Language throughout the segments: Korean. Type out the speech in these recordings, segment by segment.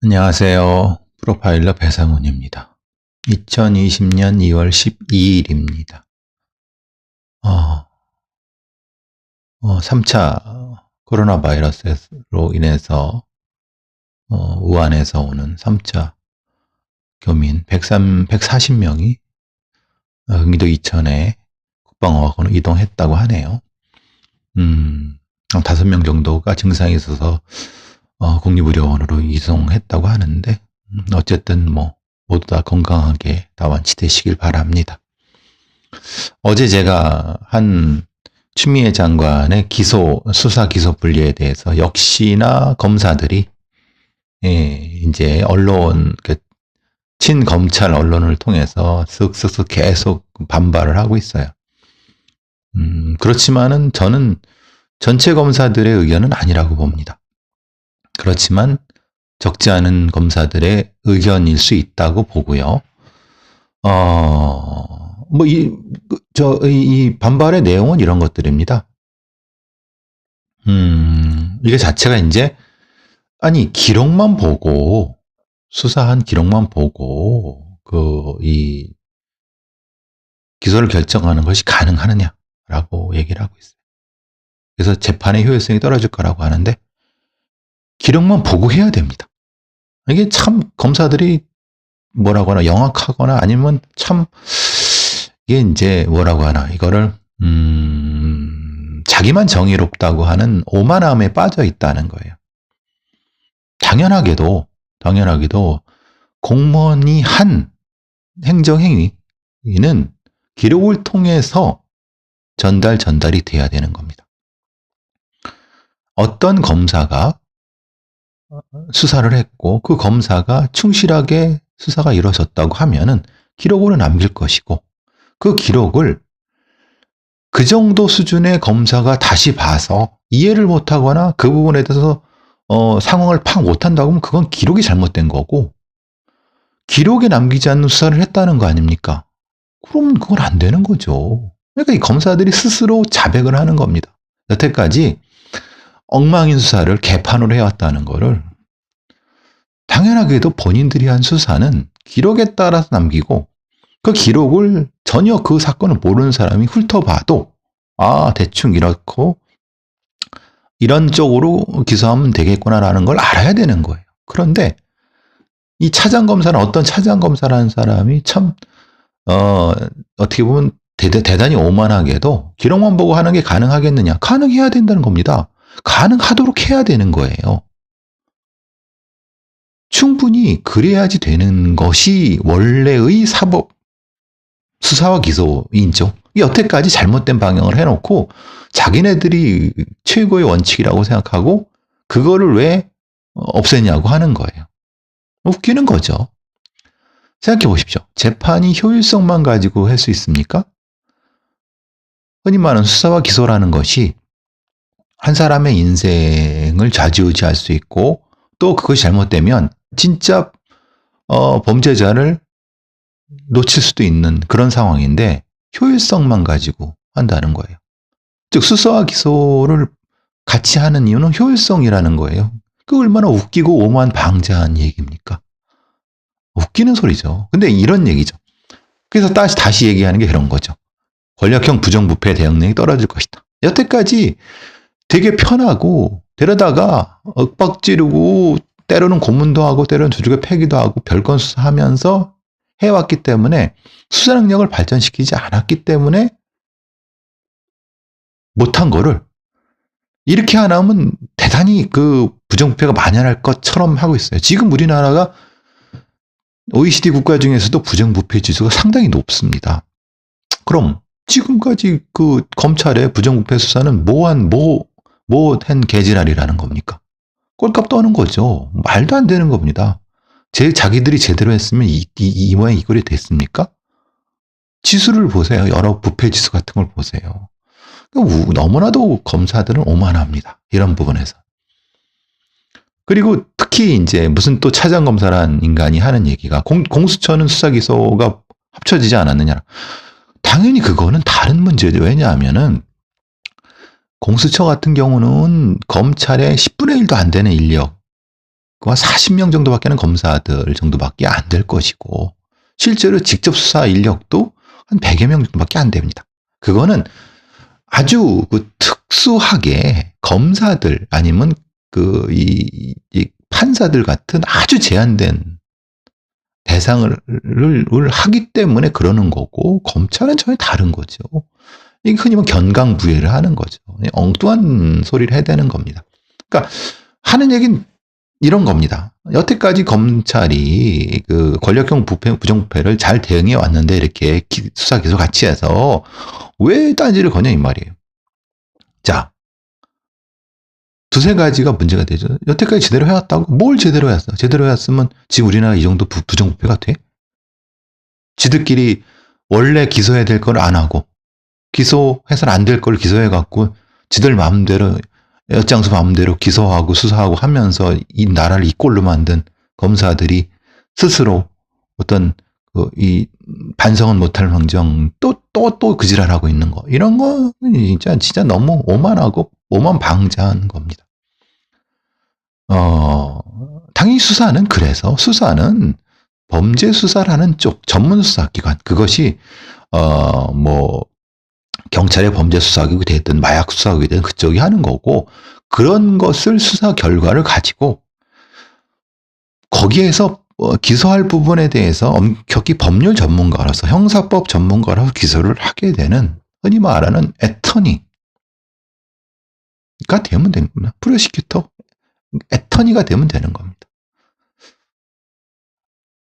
안녕하세요. 프로파일러 배상훈입니다. 2020년 2월 12일입니다. 3차 코로나 바이러스로 인해서 우한에서 오는 3차 교민 140명이 경기도 이천에 국방어학원으로 이동했다고 하네요. 5명 정도가 증상이 있어서 국립의료원으로 이송했다고 하는데 어쨌든 모두 다 건강하게 다 완치되시길 바랍니다. 어제 제가 한 추미애 장관의 수사 기소 분리에 대해서 역시나 검사들이 이제 친검찰 언론을 통해서 쓱쓱쓱 계속 반발을 하고 있어요. 그렇지만은 저는 전체 검사들의 의견은 아니라고 봅니다. 그렇지만 적지 않은 검사들의 의견일 수 있다고 보고요. 이 반발의 내용은 이런 것들입니다. 이게 자체가 이제, 기록만 보고, 수사한 기록만 보고, 이 기소를 결정하는 것이 가능하느냐라고 얘기를 하고 있어요. 그래서 재판의 효율성이 떨어질 거라고 하는데, 기록만 보고 해야 됩니다. 이게 참 검사들이 뭐라고 하나 영악하거나 아니면 참 이게 이제 뭐라고 하나 이거를 자기만 정의롭다고 하는 오만함에 빠져 있다는 거예요. 당연하게도 공무원이 한 행정행위는 기록을 통해서 전달이 돼야 되는 겁니다. 어떤 검사가 수사를 했고 그 검사가 충실하게 수사가 이루어졌다고 하면은 기록으로 남길 것이고 그 기록을 그 정도 수준의 검사가 다시 봐서 이해를 못하거나 그 부분에 대해서 상황을 파악 못한다고 하면 그건 기록이 잘못된 거고 기록에 남기지 않는 수사를 했다는 거 아닙니까? 그럼 그건 안 되는 거죠. 그러니까 이 검사들이 스스로 자백을 하는 겁니다. 여태까지 엉망인 수사를 개판으로 해왔다는 거를 당연하게도 본인들이 한 수사는 기록에 따라서 남기고 그 기록을 전혀 그 사건을 모르는 사람이 훑어봐도 대충 이렇고 이런 쪽으로 기소하면 되겠구나라는 걸 알아야 되는 거예요. 그런데 이 차장검사는 어떤 차장검사라는 사람이 참 어떻게 보면 대단히 오만하게도 기록만 보고 하는 게 가능하겠느냐. 가능해야 된다는 겁니다. 가능하도록 해야 되는 거예요. 충분히 그래야지 되는 것이 원래의 사법 수사와 기소인죠. 여태까지 잘못된 방향을 해놓고 자기네들이 최고의 원칙이라고 생각하고 그거를 왜 없애냐고 하는 거예요. 웃기는 거죠. 생각해 보십시오. 재판이 효율성만 가지고 할 수 있습니까? 흔히 말하는 수사와 기소라는 것이 한 사람의 인생을 좌지우지할 수 있고 또 그것이 잘못되면 진짜 범죄자를 놓칠 수도 있는 그런 상황인데 효율성만 가지고 한다는 거예요. 즉 수사와 기소를 같이 하는 이유는 효율성이라는 거예요. 그 얼마나 웃기고 오만 방자한 얘기입니까? 웃기는 소리죠. 근데 이런 얘기죠. 그래서 다시 얘기하는 게 그런 거죠. 권력형 부정부패 대응력이 떨어질 것이다. 여태까지 되게 편하고 데려다가 윽박지르고 때로는 고문도 하고 때로는 두들겨 패기도 하고 별건 수사하면서 해왔기 때문에 수사 능력을 발전시키지 않았기 때문에 못한 거를 이렇게 안 하면 대단히 그 부정부패가 만연할 것처럼 하고 있어요. 지금 우리나라가 OECD 국가 중에서도 부정부패 지수가 상당히 높습니다. 그럼 지금까지 그 검찰의 부정부패 수사는 뭐한 개지랄이라는 겁니까? 꼴값 떠는 거죠. 말도 안 되는 겁니다. 자기들이 제대로 했으면 이 모양 이 꼴이 됐습니까? 지수를 보세요. 여러 부패 지수 같은 걸 보세요. 너무나도 검사들은 오만합니다. 이런 부분에서. 그리고 특히 이제 무슨 또 차장검사란 인간이 하는 얘기가 공수처는 수사기소가 합쳐지지 않았느냐. 당연히 그거는 다른 문제죠. 왜냐하면은 공수처 같은 경우는 검찰의 10분의 1도 안 되는 인력, 40명 정도밖에 는 검사들 정도밖에 안 될 것이고 실제로 직접 수사 인력도 한 100여 명 정도밖에 안 됩니다. 그거는 아주 특수하게 검사들 아니면 이 판사들 같은 아주 제한된 대상을 하기 때문에 그러는 거고 검찰은 전혀 다른 거죠. 이게 흔히 견강부회를 하는 거죠. 엉뚱한 소리를 해야 되는 겁니다. 그러니까 하는 얘기는 이런 겁니다. 여태까지 검찰이 권력형 부정부패를 잘 대응해 왔는데 이렇게 수사 기소 같이 해서 왜 딴지를 거냐 이 말이에요. 자, 두세 가지가 문제가 되죠. 여태까지 제대로 해왔다고? 뭘 제대로 해왔어? 제대로 해왔으면 지금 우리나라 이 정도 부정부패가 돼? 지들끼리 원래 기소해야 될 걸 안 하고 기소해서는 안 될 걸 기소해갖고 지들 마음대로 엿장수 마음대로 기소하고 수사하고 하면서 이 나라를 이 꼴로 만든 검사들이 스스로 어떤 이 반성은 못할 망정 또 그지랄하고 있는 거 이런 거 진짜 너무 오만하고 오만방자한 겁니다. 당연히 수사는 그래서 수사는 범죄 수사라는 쪽 전문 수사기관 그것이 경찰의 범죄 수사국이 됐든 마약 수사국이 됐든 그쪽이 하는 거고 그런 것을 수사 결과를 가지고 거기에서 기소할 부분에 대해서 엄격히 법률 전문가로서 형사법 전문가로서 기소를 하게 되는 흔히 말하는 애터니가 되면 되는 겁니다. 프로시큐터 애터니가 되면 되는 겁니다.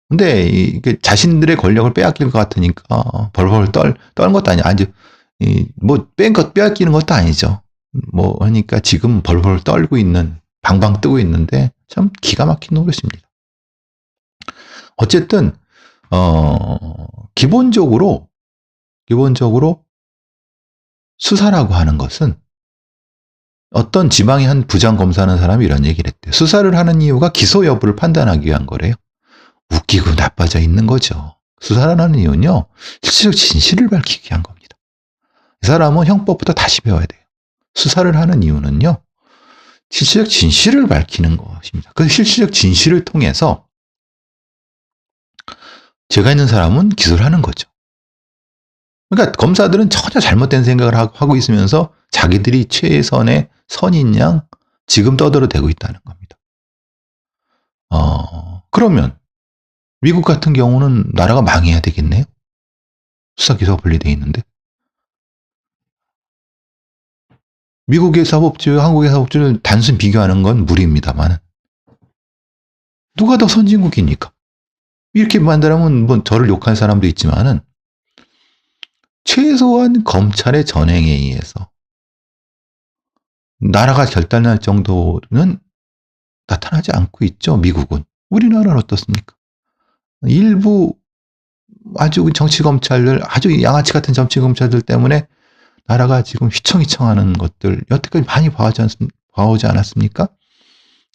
근데 이게 자신들의 권력을 빼앗길 것 같으니까 벌벌 떠는 것도 아니야. 아주 빼앗기는 것도 아니죠. 하니까 지금 벌벌 떨고 있는 방방 뜨고 있는데 참 기가 막힌 노릇입니다. 어쨌든 기본적으로 수사라고 하는 것은 어떤 지방의 한 부장검사하는 사람이 이런 얘기를 했대요. 수사를 하는 이유가 기소 여부를 판단하기 위한 거래요. 웃기고 나빠져 있는 거죠. 수사를 하는 이유는요. 실질적 진실을 밝히기 위한 겁니다. 이 사람은 형법부터 다시 배워야 돼요. 수사를 하는 이유는요. 실질적 진실을 밝히는 것입니다. 그 실질적 진실을 통해서 죄가 있는 사람은 기소를 하는 거죠. 그러니까 검사들은 전혀 잘못된 생각을 하고 있으면서 자기들이 최선의 선인 양 지금 떠들어대고 있다는 겁니다. 그러면 미국 같은 경우는 나라가 망해야 되겠네요. 수사 기소가 분리되어 있는데. 미국의 사법주의와 한국의 사법주의를 단순 비교하는 건 무리입니다만 누가 더 선진국입니까? 이렇게 만들면 저를 욕할 사람도 있지만은 최소한 검찰의 전행에 의해서 나라가 결단할 정도는 나타나지 않고 있죠. 미국은. 우리나라는 어떻습니까? 일부 아주 정치 검찰들, 아주 양아치 같은 정치 검찰들 때문에 나라가 지금 휘청휘청하는 것들 여태까지 많이 봐오지 않았습니까?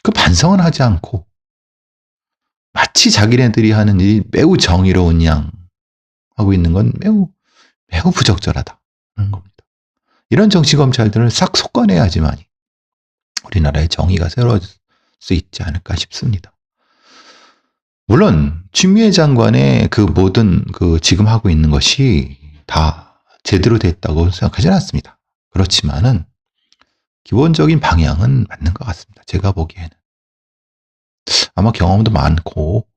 그 반성은 하지 않고 마치 자기네들이 하는 일이 매우 정의로운 양 하고 있는 건 매우 부적절하다는 겁니다. 이런 정치 검찰들을 싹 솎아내야지만이 우리나라의 정의가 새로워질 수 있지 않을까 싶습니다. 물론 추미애 장관의 그 모든 지금 하고 있는 것이 다 제대로 됐다고 생각하지는 않습니다. 그렇지만은 기본적인 방향은 맞는 것 같습니다. 제가 보기에는 아마 경험도 많고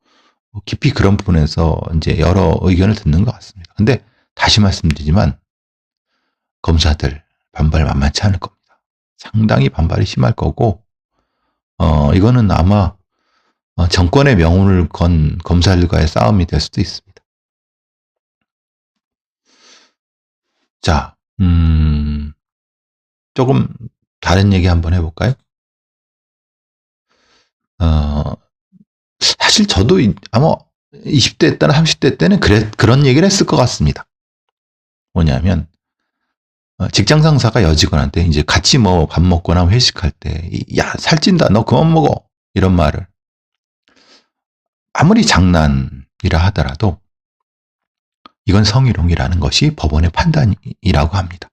깊이 그런 부분에서 이제 여러 의견을 듣는 것 같습니다. 근데 다시 말씀드리지만 검사들 반발 만만치 않을 겁니다. 상당히 반발이 심할 거고 이거는 아마 정권의 명운을 건 검사들과의 싸움이 될 수도 있습니다. 자, 조금 다른 얘기 한번 해볼까요? 사실 저도 아마 20대 때나 30대 때는 그런 얘기를 했을 것 같습니다. 뭐냐면 직장 상사가 여직원한테 이제 같이 밥 먹거나 회식할 때 야, 살찐다. 너 그만 먹어. 이런 말을 아무리 장난이라 하더라도 이건 성희롱이라는 것이 법원의 판단이라고 합니다.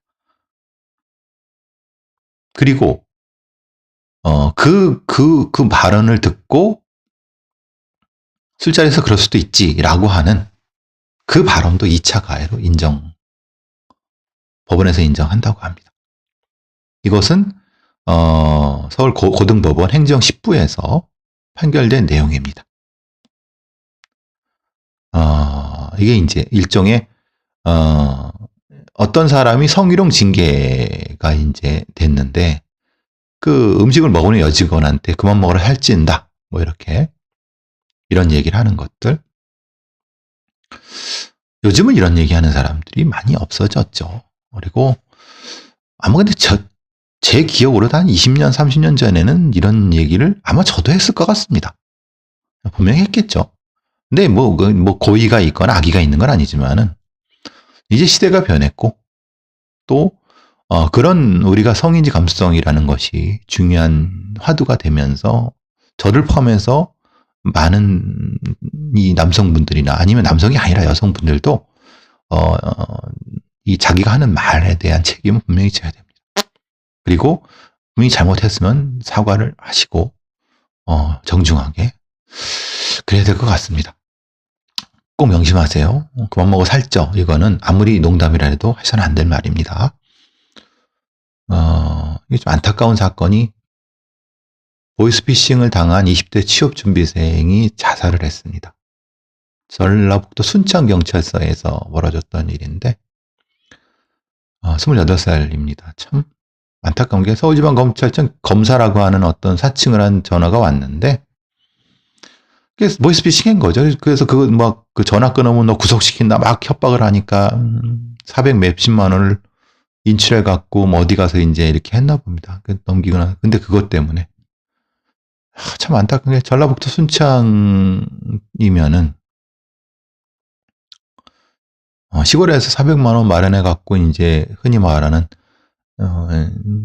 그리고 그 발언을 듣고 술자리에서 그럴 수도 있지라고 하는 그 발언도 2차 가해로 법원에서 인정한다고 합니다. 이것은 서울 고등법원 행정 10부에서 판결된 내용입니다. 이게 이제 일종의 어떤 사람이 성희롱 징계가 이제 됐는데 그 음식을 먹으면 여직원한테 그만 먹으라 할진다 뭐 이렇게 이런 얘기를 하는 것들. 요즘은 이런 얘기하는 사람들이 많이 없어졌죠. 그리고 아마 근데 제 기억으로도 한 20년, 30년 전에는 이런 얘기를 아마 저도 했을 것 같습니다. 분명히 했겠죠. 근데 뭐 고의가 있거나 악의가 있는 건 아니지만은 이제 시대가 변했고 또 그런 우리가 성인지 감수성이라는 것이 중요한 화두가 되면서 저를 포함해서 많은 이 남성분들이나 아니면 남성이 아니라 여성분들도 이 자기가 하는 말에 대한 책임은 분명히 져야 됩니다. 그리고 분명히 잘못했으면 사과를 하시고 정중하게 그래야 될 것 같습니다. 꼭 명심하세요. 그만 먹어 살쪄. 이거는 아무리 농담이라 해도 해서는 안 될 말입니다. 이게 좀 안타까운 사건이 보이스피싱을 당한 20대 취업준비생이 자살을 했습니다. 전라북도 순창경찰서에서 벌어졌던 일인데 28살입니다. 참 안타까운 게 서울지방검찰청 검사라고 하는 어떤 사칭을 한 전화가 왔는데 그게 보이스피싱인 거죠. 그래서 그 전화 끊으면 너 구속시킨다 막 협박을 하니까 400 몇십만 원을 인출해 갖고 뭐 어디 가서 이제 이렇게 했나 봅니다. 넘기거나. 근데 그것 때문에 참 안타까운 게 전라북도 순창이면은 시골에서 400만 원 마련해 갖고 이제 흔히 말하는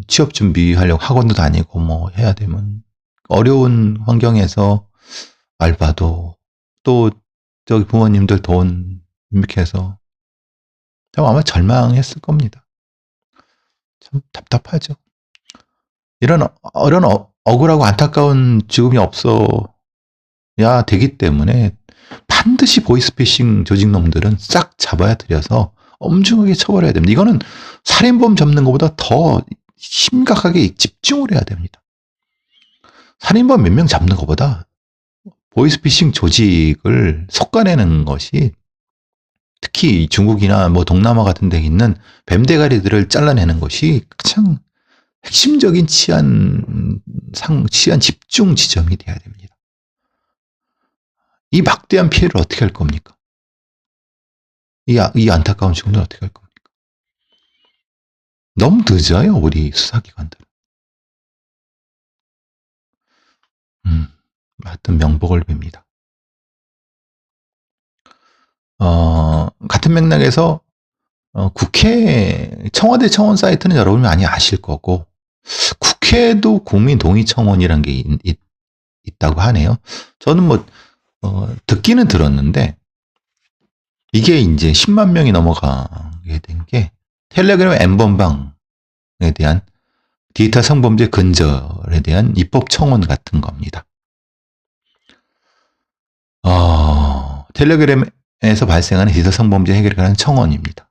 취업 준비하려고 학원도 다니고 뭐 해야 되면 어려운 환경에서 알바도 또 저기 부모님들 돈 이렇게 해서 참 아마 절망했을 겁니다. 참 답답하죠. 이런 억울하고 안타까운 죽음이 없어야 되기 때문에 반드시 보이스피싱 조직놈들은 싹 잡아야 들여서 엄중하게 처벌해야 됩니다. 이거는 살인범 잡는 것보다 더 심각하게 집중을 해야 됩니다. 살인범 몇 명 잡는 것보다 보이스피싱 조직을 솎아내는 것이 특히 중국이나 뭐 동남아 같은 데 있는 뱀대가리들을 잘라내는 것이 가장 핵심적인 치안 집중 지점이 돼야 됩니다. 이 막대한 피해를 어떻게 할 겁니까? 이 안타까운 죽음을 어떻게 할 겁니까? 너무 늦어요, 우리 수사기관들은. 하여튼 명복을 빕니다. 같은 맥락에서 청와대 청원 사이트는 여러분이 많이 아실 거고 국회도 국민동의청원이란 게 있다고 하네요. 저는 뭐 듣기는 들었는데 이게 이제 10만 명이 넘어가게 된 게 텔레그램 N번방에 대한 디지털 성범죄 근절에 대한 입법 청원 같은 겁니다. 텔레그램에서 발생하는 디지털 성범죄 해결에 관한 청원입니다.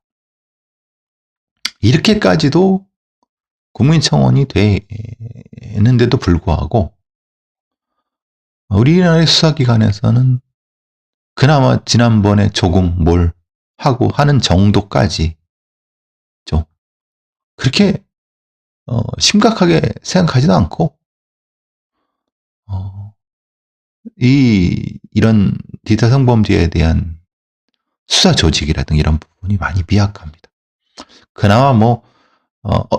이렇게까지도 국민청원이 되는데도 불구하고 우리나라의 수사기관에서는 그나마 지난번에 조금 뭘 하고 하는 정도까지 좀 그렇게 심각하게 생각하지도 않고 이런 디지털 성범죄에 대한 수사 조직이라든가 이런 부분이 많이 미약합니다. 그나마 뭐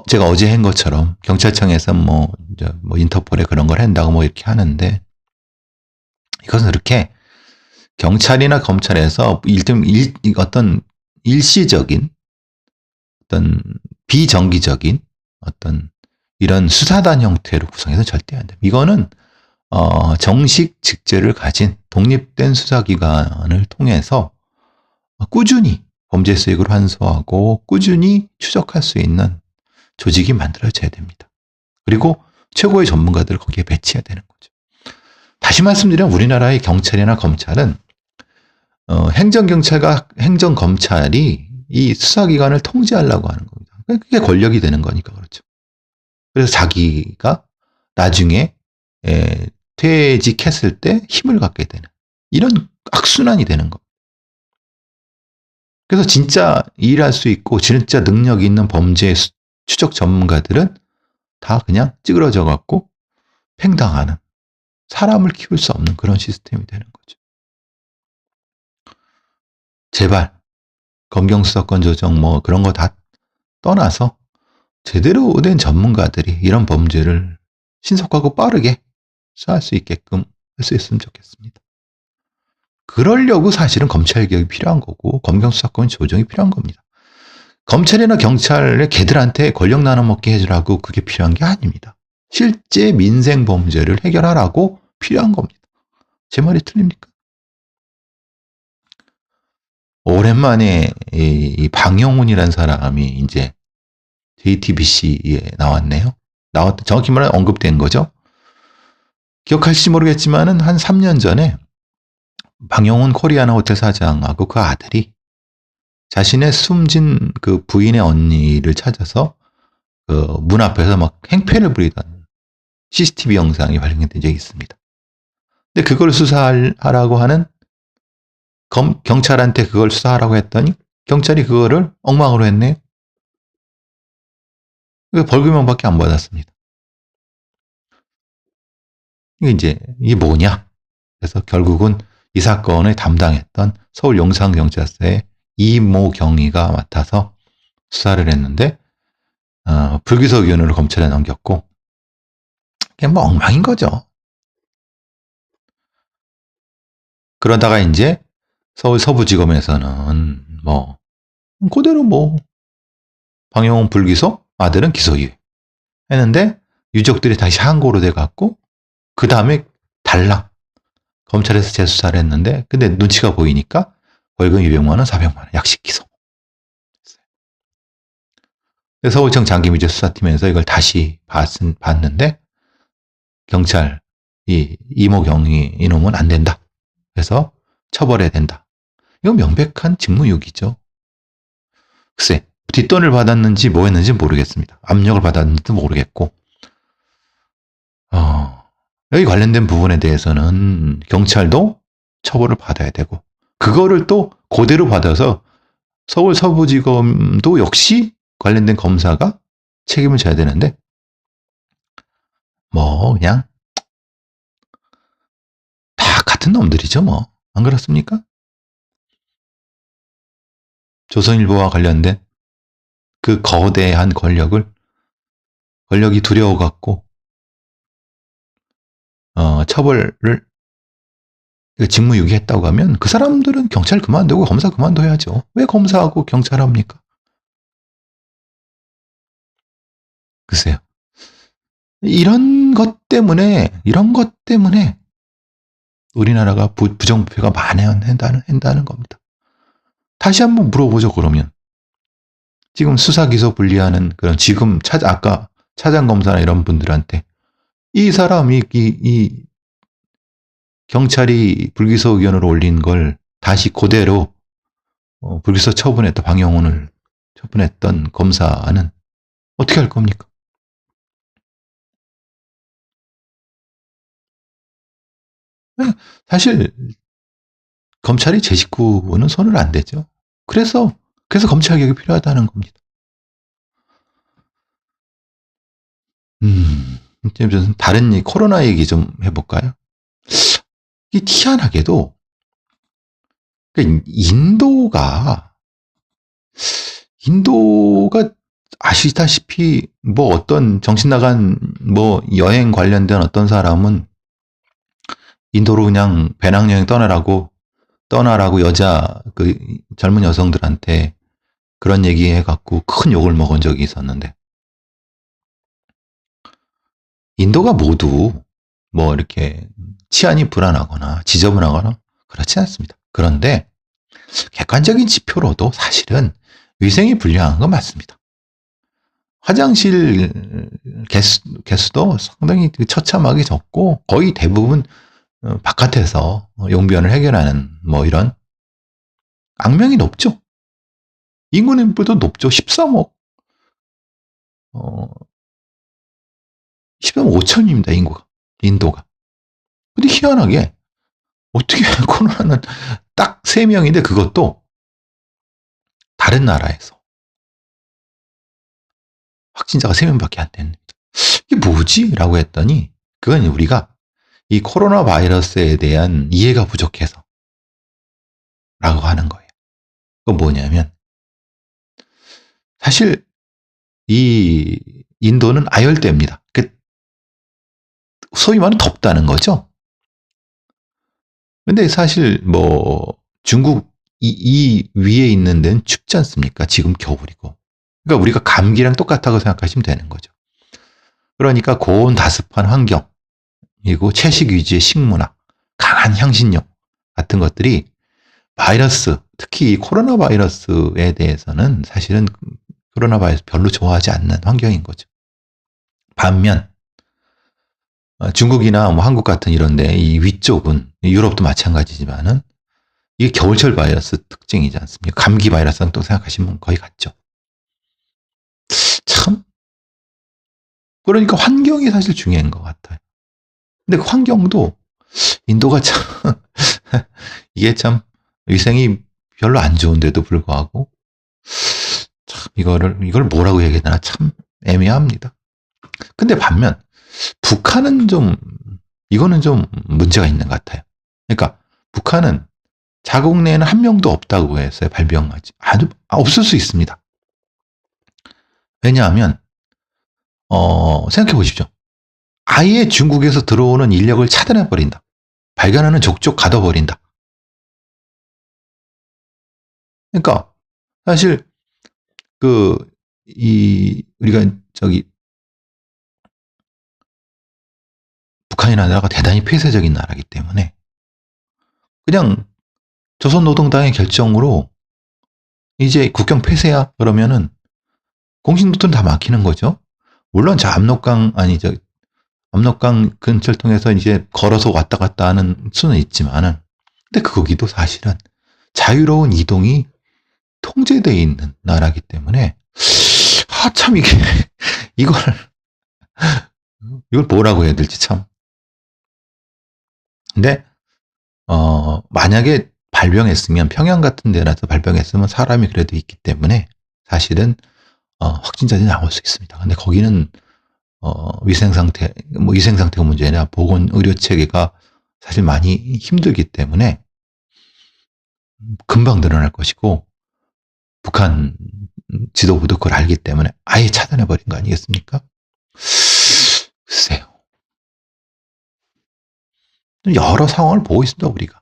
제가 어제 한 것처럼 경찰청에서 뭐 인터폴에 그런 걸 한다고 뭐 이렇게 하는데 이것은 그렇게 경찰이나 검찰에서 어떤 일시적인 어떤 비정기적인 어떤 이런 수사단 형태로 구성해서 절대 안 됩니다. 이거는 정식 직제를 가진 독립된 수사기관을 통해서 꾸준히 범죄 수익을 환수하고 꾸준히 추적할 수 있는 조직이 만들어져야 됩니다. 그리고 최고의 전문가들을 거기에 배치해야 되는 거죠. 다시 말씀드리면 우리나라의 경찰이나 검찰은 행정경찰과 행정검찰이 이 수사기관을 통제하려고 하는 겁니다. 그게 권력이 되는 거니까 그렇죠. 그래서 자기가 나중에 퇴직했을 때 힘을 갖게 되는 이런 악순환이 되는 겁니다. 그래서 진짜 일할 수 있고 진짜 능력이 있는 범죄 추적 전문가들은 다 그냥 찌그러져 갖고 팽당하는, 사람을 키울 수 없는 그런 시스템이 되는 거죠. 제발 검경수사권 조정 뭐 그런 거 다 떠나서 제대로 된 전문가들이 이런 범죄를 신속하고 빠르게 수사할 수 있게끔 할 수 있으면 좋겠습니다. 그러려고 사실은 검찰개혁이 필요한 거고 검경수사권 조정이 필요한 겁니다. 검찰이나 경찰의 개들한테 권력 나눠먹게 해주라고 그게 필요한 게 아닙니다. 실제 민생 범죄를 해결하라고 필요한 겁니다. 제 말이 틀립니까? 오랜만에 이 방영훈이라는 사람이 이제 JTBC에 나왔네요. 정확히 말하면 언급된 거죠. 기억하실지 모르겠지만은 한 3년 전에 방영훈 코리아나 호텔 사장하고 그 아들이 자신의 숨진 그 부인의 언니를 찾아서 그 문 앞에서 막 행패를 부리던 CCTV 영상이 발견된 적이 있습니다. 근데 그걸 수사하라고 하는 경찰한테 그걸 수사하라고 했더니 경찰이 그거를 엉망으로 했네요. 벌금형밖에 안 받았습니다. 이게 뭐냐? 그래서 결국은 이 사건을 담당했던 서울 용산경찰서의 이모경위가 맡아서 수사를 했는데 불기소 의견으로 검찰에 넘겼고 그게 뭐 엉망인 거죠. 그러다가 이제 서울 서부지검에서는 뭐 그대로 뭐 방영훈 불기소, 아들은 기소유예 했는데 유족들이 다시 항고로 돼갖고 그 다음에 달랑 검찰에서 재수사를 했는데 근데 눈치가 보이니까 벌금 200만 원, 400만 원 약식 기소. 서울청 장기미제 수사팀에서 이걸 다시 봤는데 경찰 이모경위 이놈은 안 된다. 그래서 처벌해야 된다. 이건 명백한 직무유기죠. 글쎄 뒷돈을 받았는지 뭐 했는지 모르겠습니다. 압력을 받았는지도 모르겠고 여기 관련된 부분에 대해서는 경찰도 처벌을 받아야 되고 그거를 또 그대로 받아서 서울 서부지검도 역시 관련된 검사가 책임을 져야 되는데 뭐 그냥 다 같은 놈들이죠 뭐. 안 그렇습니까? 조선일보와 관련된 그 거대한 권력이 두려워갖고 처벌을 직무유기했다고 하면 그 사람들은 경찰 그만두고 검사 그만둬야죠. 왜 검사하고 경찰 합니까? 글쎄요. 이런 것 때문에 우리나라가 부정부패가 만연한다는 겁니다. 다시 한번 물어보죠, 그러면. 지금 수사 기소 분리하는 그런 지금 아까 차장검사나 이런 분들한테 이 사람이 이 경찰이 불기소 의견으로 올린 걸 다시 그대로 불기소 처분했던 방영훈을 처분했던 검사는 어떻게 할 겁니까? 사실 검찰이 제 식구는 손을 안 대죠. 그래서 검찰 개혁이 필요하다는 겁니다. 이제 좀 다른 코로나 얘기 좀 해볼까요? 이 희한하게도 인도가 아시다시피 뭐 어떤 정신 나간 뭐 여행 관련된 어떤 사람은 인도로 그냥 배낭여행 떠나라고 여자 그 젊은 여성들한테 그런 얘기 해갖고 큰 욕을 먹은 적이 있었는데 인도가 모두 뭐 이렇게 치안이 불안하거나 지저분하거나 그렇지 않습니다. 그런데 객관적인 지표로도 사실은 위생이 불량한 건 맞습니다. 화장실 개수도 상당히 처참하게 적고 거의 대부분 바깥에서 용변을 해결하는 뭐 이런 악명이 높죠. 인구인구도 높죠. 13억 13억 5천입니다. 인구가. 인도가. 근데 희한하게 어떻게 코로나는 딱 3명인데 그것도 다른 나라에서 확진자가 3명밖에 안 되는 거죠. 이게 뭐지? 라고 했더니 그건 우리가 이 코로나 바이러스에 대한 이해가 부족해서 라고 하는 거예요. 그건 뭐냐면 사실 이 인도는 아열대입니다. 소위 말하는 덥다는 거죠. 근데 사실 뭐 중국 이 위에 있는 데는 춥지 않습니까? 지금 겨울이고. 그러니까 우리가 감기랑 똑같다고 생각하시면 되는 거죠. 그러니까 고온 다습한 환경, 그리고 채식 위주의 식문화, 강한 향신료 같은 것들이 바이러스, 특히 코로나 바이러스에 대해서는 사실은 코로나 바이러스 별로 좋아하지 않는 환경인 거죠. 반면 중국이나 뭐 한국 같은 이런데 이 위쪽은 유럽도 마찬가지지만은 이게 겨울철 바이러스 특징이지 않습니까? 감기 바이러스는 또 생각하시면 거의 같죠. 참 그러니까 환경이 사실 중요한 것 같아요. 근데 그 환경도 인도가 참 이게 참 위생이 별로 안 좋은데도 불구하고 참 이걸 뭐라고 얘기해야 되나 참 애매합니다. 근데 반면 북한은 좀 이거는 좀 문제가 있는 것 같아요. 그러니까 북한은 자국 내에는 한 명도 없다고 했어요. 발병하지. 아주 없을 수 있습니다. 왜냐하면 생각해 보십시오. 아예 중국에서 들어오는 인력을 차단해 버린다. 발견하는 족족 가둬버린다. 그러니까 사실 우리가 북한이라는 나라가 대단히 폐쇄적인 나라이기 때문에 그냥 조선노동당의 결정으로 이제 국경 폐쇄야 그러면은 공식노트는 다 막히는 거죠. 물론 압록강 근처를 통해서 이제 걸어서 왔다 갔다 하는 수는 있지만은 근데 거기도 사실은 자유로운 이동이 통제되어 있는 나라이기 때문에 참 이게 이걸 뭐라고 해야 될지 참. 근데 만약에 발병했으면 평양 같은 데라서 발병했으면 사람이 그래도 있기 때문에 사실은 확진자들이 나올 수 있습니다. 근데 거기는 위생 상태가 문제가 아니라 보건 의료 체계가 사실 많이 힘들기 때문에 금방 늘어날 것이고 북한 지도부도 그걸 알기 때문에 아예 차단해 버린 거 아니겠습니까? 글쎄요. 여러 상황을 보고 있습니다, 우리가.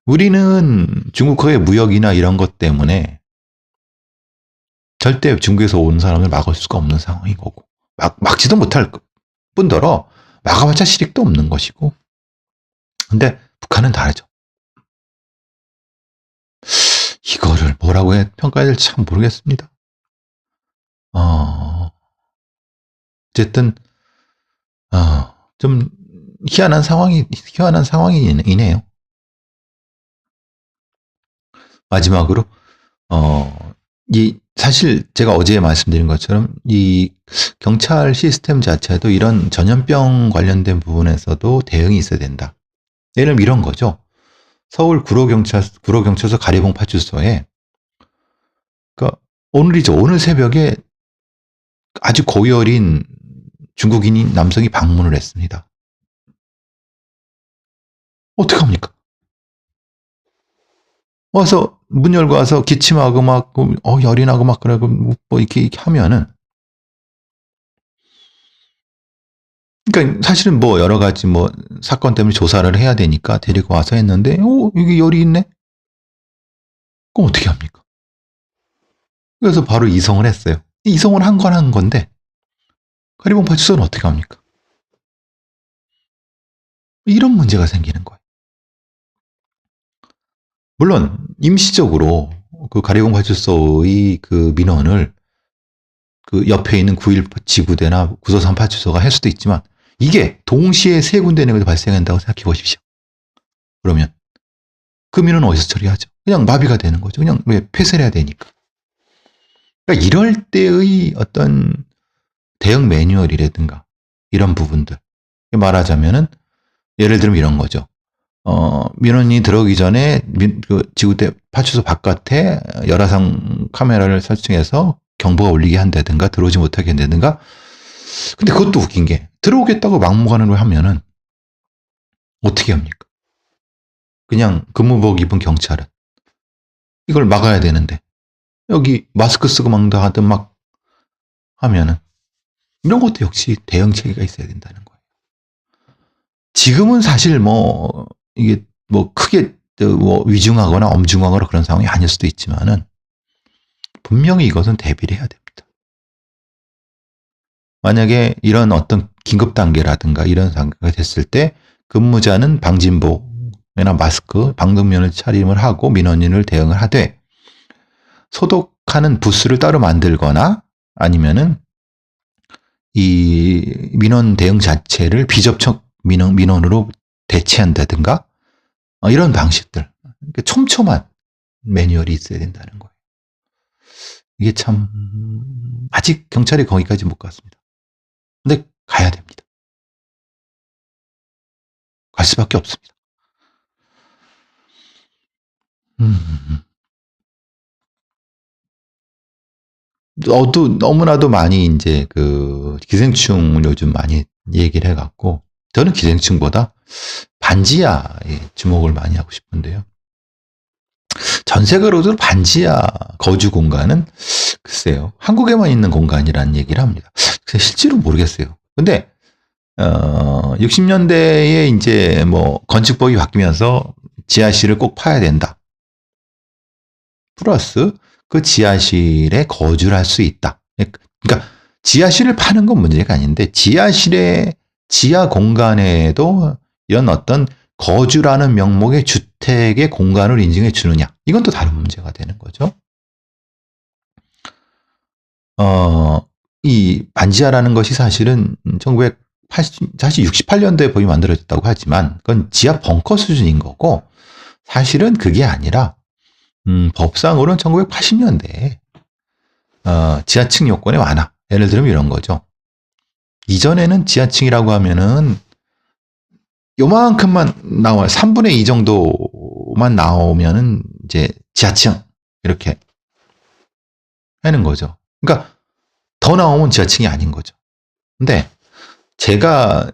우리는 중국과의 무역이나 이런 것 때문에 절대 중국에서 온 사람을 막을 수가 없는 상황인 거고 막지도 못할 뿐더러 막아봤자 실익도 없는 것이고 근데 북한은 다르죠. 이거를 뭐라고 평가해야 될지 참 모르겠습니다. 어쨌든 좀 희한한 상황이네요. 마지막으로 사실 제가 어제 말씀드린 것처럼 이 경찰 시스템 자체도 이런 전염병 관련된 부분에서도 대응이 있어야 된다. 예를 들면 이런 거죠. 서울 구로경찰서 가리봉 파출소에 그러니까 오늘 새벽에 아주 고열인 중국인인 남성이 방문을 했습니다. 어떡합니까? 와서 문 열고 와서 기침하고 막 열이 나고 막 그러고 뭐 이렇게 하면은 그러니까 사실은 뭐 여러 가지 뭐 사건 때문에 조사를 해야 되니까 데리고 와서 했는데 여기 열이 있네. 그럼 어떻게 합니까? 그래서 바로 이송을 했어요. 이송을 한 건 한 건데 가리봉 파출소는 어떻게 합니까? 이런 문제가 생기는 거예요. 물론 임시적으로 그 가리봉 파출소의 그 민원을 그 옆에 있는 9.1 지구대나 구소산 파출소가 할 수도 있지만 이게 동시에 세 군데 내에도 발생한다고 생각해 보십시오. 그러면 그 민원은 어디서 처리하죠? 그냥 마비가 되는 거죠. 그냥 왜 폐쇄를 해야 되니까. 그러니까 이럴 때의 어떤 대응 매뉴얼이라든가 이런 부분들 말하자면은 예를 들면 이런 거죠. 민원이 들어오기 전에 그 지구대 파출소 바깥에 열화상 카메라를 설정해서 경보가 울리게 한다든가 들어오지 못하게 한다든가. 근데 그것도 웃긴 게 들어오겠다고 막무가내로 하면은 어떻게 합니까? 그냥 근무복 입은 경찰은 이걸 막아야 되는데 여기 마스크 쓰고 막다하든 막 하면은 이런 것도 역시 대응 체계가 있어야 된다는 거예요. 지금은 사실 뭐 이게 뭐 크게 뭐 위중하거나 엄중하거나 그런 상황이 아닐 수도 있지만은 분명히 이것은 대비를 해야 됩니다. 만약에 이런 어떤 긴급 단계라든가 이런 상황이 됐을 때 근무자는 방진복이나 마스크, 방독면을 차림을 하고 민원인을 대응을 하되 소독하는 부스를 따로 만들거나 아니면은 이 민원 대응 자체를 비접촉 민원으로 대체한다든가 이런 방식들. 촘촘한 매뉴얼이 있어야 된다는 거예요. 이게 참 아직 경찰이 거기까지 못 갔습니다. 근데 가야 됩니다. 갈 수밖에 없습니다. 너무나도 많이 이제 그 기생충을 요즘 많이 얘기를 해갖고 저는 기생충보다 반지하에 주목을 많이 하고 싶은데요. 전 세계로도 반지하 거주 공간은 글쎄요 한국에만 있는 공간이라는 얘기를 합니다. 실제로 모르겠어요. 근데 60년대에 이제 뭐 건축법이 바뀌면서 지하실을 꼭 파야 된다. 플러스 그 지하실에 거주를 할 수 있다. 그러니까 지하실을 파는 건 문제가 아닌데 지하실의 지하 공간에도 이런 어떤 거주라는 명목의 주택의 공간을 인증해 주느냐. 이건 또 다른 문제가 되는 거죠. 이 반지하라는 것이 사실은 68년도에 법이 만들어졌다고 하지만 그건 지하 벙커 수준인 거고 사실은 그게 아니라 법상으로는 1980년대에 지하층 요건의 완화. 예를 들면 이런 거죠. 이전에는 지하층이라고 하면은 요만큼만 나와요. 3분의 2 정도만 나오면은 이제 지하층 이렇게 하는 거죠. 그러니까 더 나오면 지하층이 아닌 거죠. 근데 제가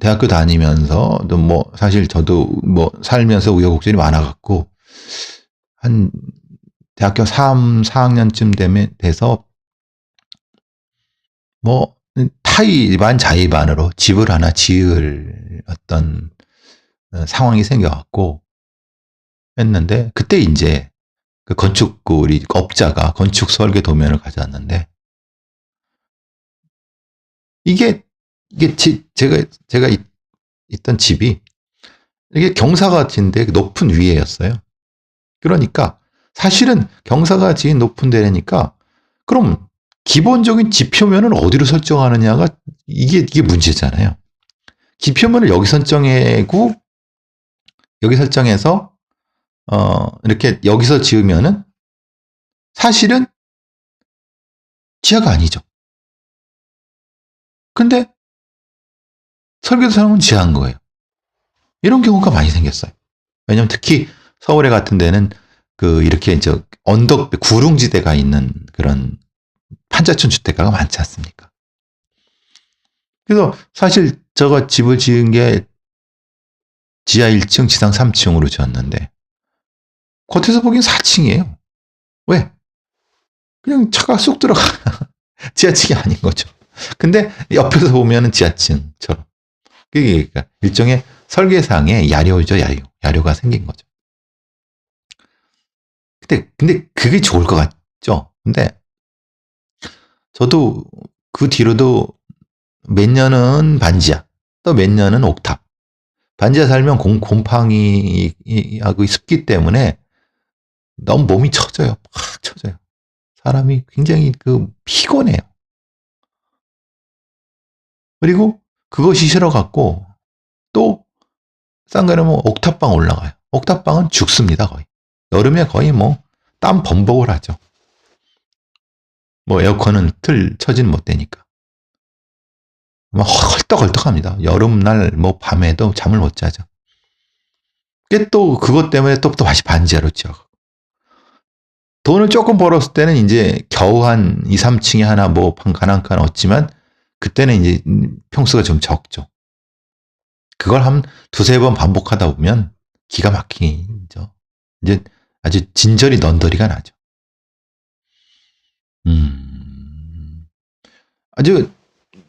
대학교 다니면서도 뭐 사실 저도 뭐 살면서 우여곡절이 많아갖고 한 대학교 3, 4학년쯤 돼서 뭐 타의 반 자의 반으로 집을 하나 지을 어떤 상황이 생겨갖고 했는데 그때 이제 그 우리 업자가 건축 설계 도면을 가져왔는데 이게 제가 있던 집이 이게 경사가 진데 높은 위에였어요. 그러니까 사실은 경사가 지인 높은 데니까 그럼 기본적인 지표면을 어디로 설정하느냐가 이게 문제잖아요. 지표면을 여기 설정하고 여기 설정해서 이렇게 여기서 지으면은 사실은 지하가 아니죠. 근데 설계도상은 지하인 거예요. 이런 경우가 많이 생겼어요. 왜냐면 특히 서울에 같은 데는 그 이렇게 언덕 구릉지대가 있는 그런 판자촌 주택가가 많지 않습니까? 그래서 사실 저가 집을 지은 게 지하 1층, 지상 3층으로 지었는데 겉에서 보기엔 4층이에요. 왜? 그냥 차가 쑥 들어가 지하층이 아닌 거죠. 근데 옆에서 보면은 지하층처럼. 그러니까 일종의 설계상의 야료죠, 야료가 생긴 거죠. 근데 그게 좋을 것 같죠. 근데 저도 그 뒤로도 몇 년은 반지하, 또 몇 년은 옥탑. 반지하 살면 곰팡이하고 습기 때문에 너무 몸이 처져요. 팍 처져요. 사람이 굉장히 피곤해요. 그리고 그것이 싫어갖고 또 싼 거는 뭐 옥탑방 올라가요. 옥탑방은 죽습니다, 거의. 여름에 거의 뭐 땀 범벅을 하죠. 뭐 에어컨은 틀 처진 못 되니까. 막 헐떡헐떡합니다. 여름날 뭐 밤에도 잠을 못 자죠. 그게 또 그것 때문에 또 다시 반지하로 지어. 돈을 조금 벌었을 때는 이제 겨우 한 2, 3층에 하나 뭐 방 한 칸 얻지만 그때는 이제 평수가 좀 적죠. 그걸 한 두세 번 반복하다 보면 기가 막히죠. 이제 아주 진저리 넌더리가 나죠. 아주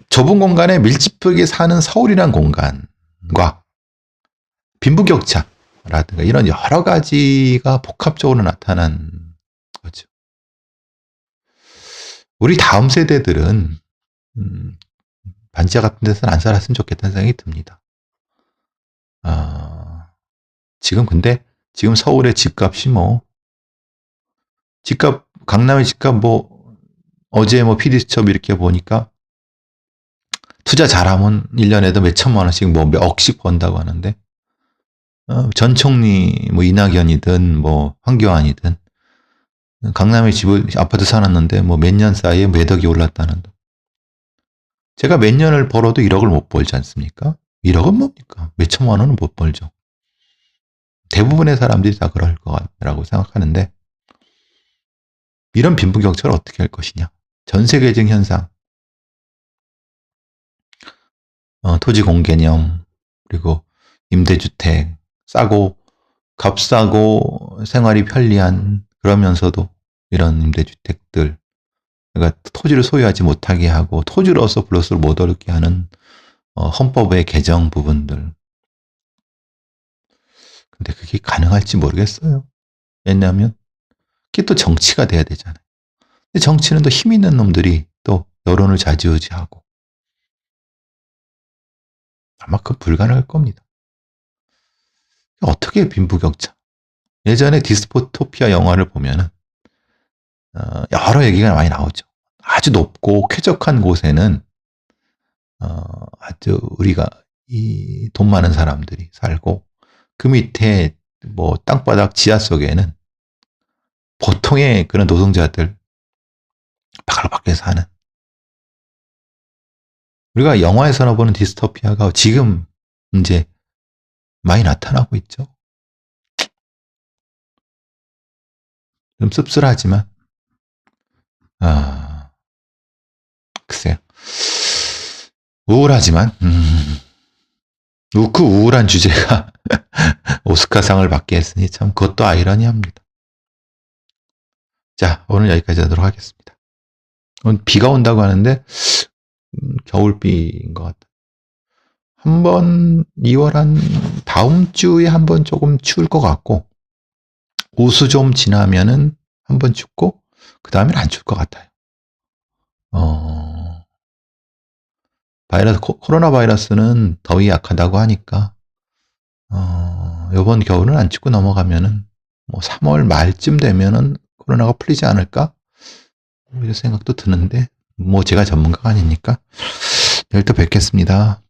좁은 공간에 밀집하게 사는 서울이란 공간과 빈부격차라든가 이런 여러 가지가 복합적으로 나타난 거죠. 우리 다음 세대들은 반지하 같은 데서는 안 살았으면 좋겠다는 생각이 듭니다. 근데 지금 서울의 집값이 뭐 집값 강남의 집값 뭐 어제 뭐 PD수첩 이렇게 보니까 투자 잘하면 1년에도 몇 천만 원씩 뭐 몇 억씩 번다고 하는데 전 총리 뭐 이낙연이든 뭐 황교안이든 강남에 집을 아파트 사놨는데 뭐 몇 년 사이에 몇 억이 올랐다는. 제가 몇 년을 벌어도 1억을 못 벌지 않습니까? 1억은 뭡니까? 몇 천만 원은 못 벌죠. 대부분의 사람들이 다 그럴 거라고 생각하는데 이런 빈부격차를 어떻게 할 것이냐. 전 세계적인 현상. 토지 공개념 그리고 임대주택 싸고 값싸고 생활이 편리한 그러면서도 이런 임대주택들 그러니까 토지를 소유하지 못하게 하고 토지로서 플러스를 못 얻게 하는 헌법의 개정 부분들. 근데 그게 가능할지 모르겠어요. 왜냐하면 그게 또 정치가 돼야 되잖아요. 근데 정치는 또 힘 있는 놈들이 또 여론을 좌지우지하고 아마 그 불가능할 겁니다. 어떻게 빈부격차? 예전에 디스토피아 영화를 보면은 여러 얘기가 많이 나오죠. 아주 높고 쾌적한 곳에는 아주 우리가 이 돈 많은 사람들이 살고 그 밑에 뭐 땅바닥 지하 속에는 보통의 그런 노동자들 밖에서 사는 우리가 영화에서나 보는 디스토피아가 지금 이제 많이 나타나고 있죠. 좀 씁쓸하지만 글쎄요. 우울하지만 그 우울한 주제가 오스카상을 받게 했으니 참 그것도 아이러니합니다. 자, 오늘 여기까지 하도록 하겠습니다. 오늘 비가 온다고 하는데 겨울비인 것 같아요. 한번 2월 한 다음 주에 한번 조금 추울 것 같고 우수 좀 지나면은 한번 춥고 그 다음엔 안 추울 것 같아요. 코로나 바이러스는 더위 약하다고 하니까 이번 겨울은 안 춥고 넘어가면은 뭐 3월 말쯤 되면은 코로나가 풀리지 않을까? 이런 생각도 드는데 뭐 제가 전문가가 아니니까 내일 또 뵙겠습니다.